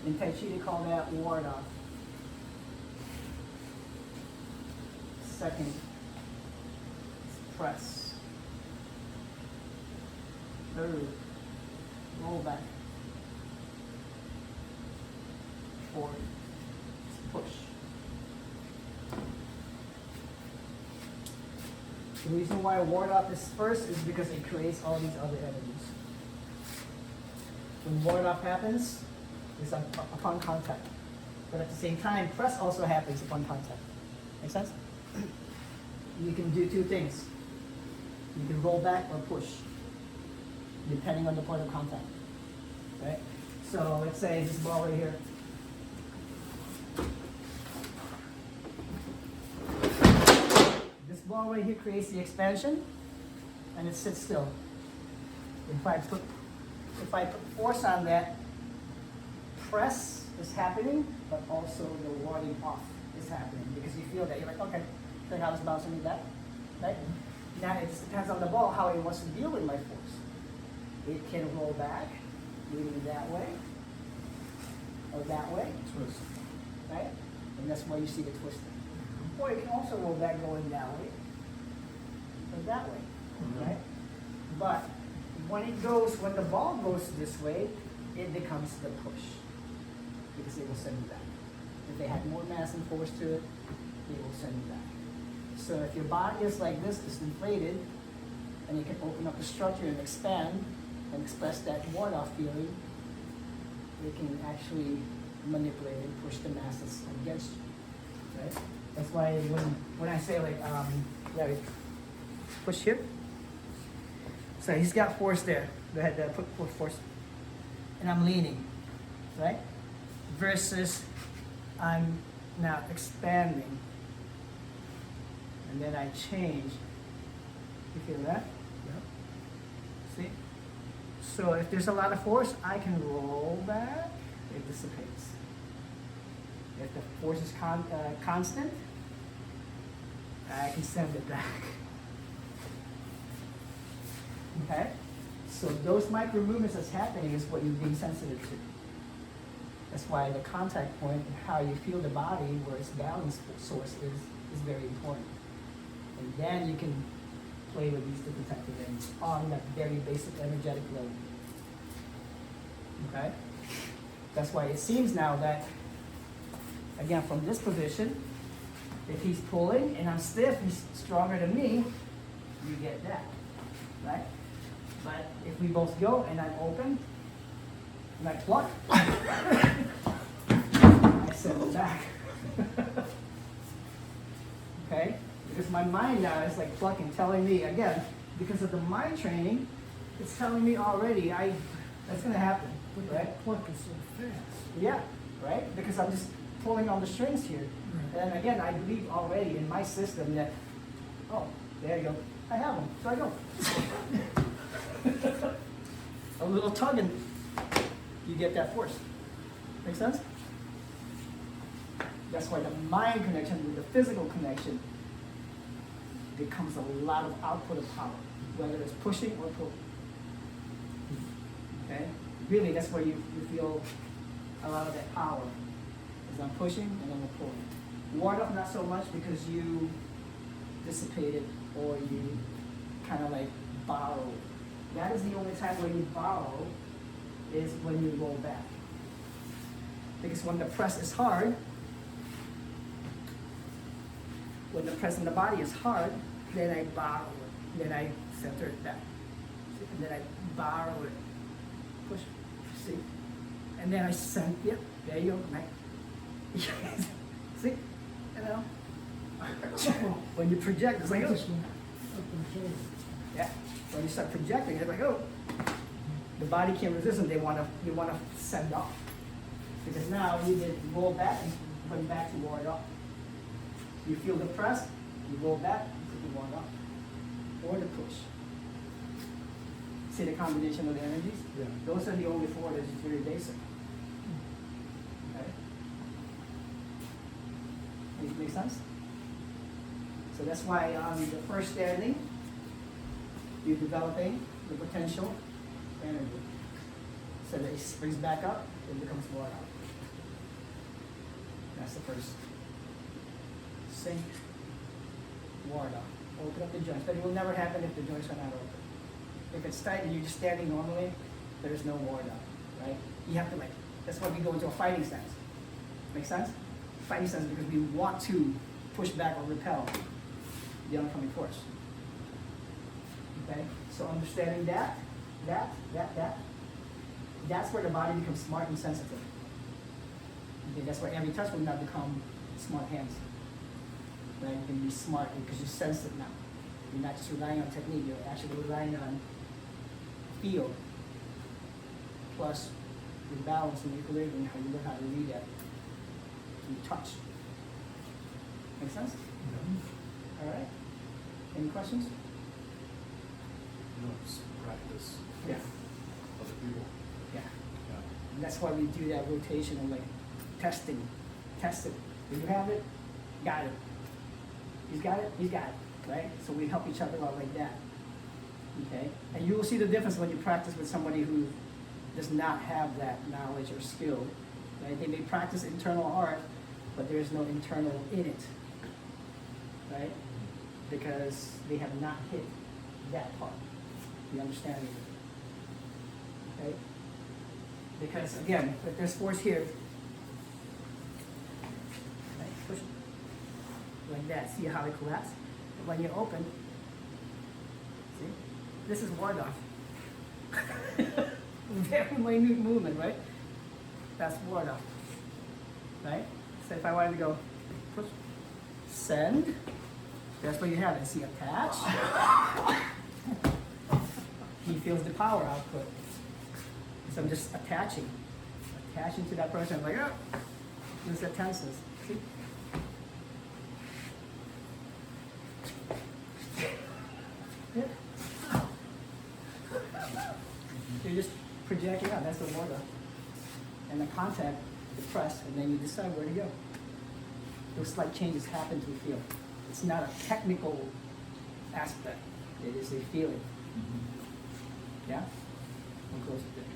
In Tai Chi, they call that ward off. Second, press. Third, roll back. Fourth, push. The reason why ward off is first is because it creates all these other energies. When ward off happens, it's upon contact. But at the same time, press also happens upon contact. Make sense? You can do two things. You can roll back or push, depending on the point of contact. Right? So let's say this ball right here. This ball right here creates the expansion, and it sits still. If I put force on that, press is happening, but also the warding off is happening because you feel that you're like, okay, check how it's bouncing me back, right? Now it just depends on the ball how it wants to deal with my force. It can roll back, moving that way, or that way, Twist. right? And that's why you see the twisting. Or it can also roll back going that way, or that way, right? But when the ball goes this way, it becomes the push because it will send you back. If they had more mass and force to it, it will send you back. So if your body is like this, it's inflated, and you can open up the structure and expand and express that ward-off feeling, it can actually manipulate and push the masses against you, right? That's why when I say like, Larry, push here. So he's got force there. Go ahead, put force. And I'm leaning, right? Versus I'm now expanding. And then I change. You feel that? Yep. See? So if there's a lot of force, I can roll back, it dissipates. If the force is constant, I can send it back. Okay? So those micro movements that's happening is what you're being sensitive to. That's why the contact point and how you feel the body, where its balance source is very important. And then you can play with these different types of things on that very basic energetic level. Okay? That's why it seems now that, again, from this position, if he's pulling and I'm stiff, he's stronger than me, you get that, right? But if we both go and I'm open, and I pluck, I send it back. Okay? Because my mind now is like plucking, telling me, again, because of the mind training, it's telling me already, that's gonna happen, But right? that pluck is so fast. Yeah, right? Because I'm just pulling on the strings here. Right. And again, I believe already in my system that, oh, there you go, I have them, so I go. A little tug and you get that force. Make sense? That's why the mind connection with the physical connection becomes a lot of output of power, whether it's pushing or pulling. Okay? Really, that's where you feel a lot of that power. Is I'm pushing and I'm pulling. Ward off not so much because you dissipate it or you kind of like borrow. That is the only time where you borrow is when you roll back. Because when the press is hard, when the press in the body is hard, then I borrow it. Then I center it back. And then I borrow it. Push. See? And then I send, yep, there you go. Right? See? You know? When you project, it's like, oh. This one, up and forward. Yeah. When you start projecting, it's like, oh. The body can't resist and you want to send off. Because now you did roll back and put it back to ward off. You feel the press, you roll back, you put the ward off. Or the push. See the combination of the energies? Yeah. Those are the only four that's very basic. Okay? Make sense? So that's why on the first standing, you're developing the potential energy. So that it springs back up, it becomes more out. That's the first. Sink, ward off. Open up the joints, but it will never happen if the joints are not open. If it's tight and you're just standing normally, there is no ward off, right? You have to that's why we go into a fighting stance. Make sense? Fighting stance because we want to push back or repel the oncoming force. Okay? So understanding that's where the body becomes smart and sensitive. Okay, that's why every touch will now become smart hands. Right? You can be smart because you sense it now. You're not just relying on technique, you're actually relying on feel plus your balance and equilibrium, how you learn how to read that. You touch. Make sense? All right. Any questions? No, it's practice Yeah. other people. Yeah. Yeah. And that's why we do that rotation of testing. Test it. Do you have it? Got it. He's got it? He's got it. Right? So we help each other out like that. Okay? And you will see the difference when you practice with somebody who does not have that knowledge or skill. Right? They may practice internal art, but there is no internal in it. Right? Because they have not hit that part. The understanding. Okay? Because again, if there's force here, right, push it like that. See how it collapses? When you're open, see? This is ward off. Very minute movement, right? That's ward off. Right? So if I wanted to go push, send, that's what you have it. See, attach. He feels the power output. So I'm just attaching to that person. I'm like, oh, there's that tenseness. See? Yeah. You're just projecting out. That's the water. And the contact, the press, and then you decide where to go. Those slight changes happen to the feel. It's not a technical aspect. It is a feeling. Yeah? We'll close it there.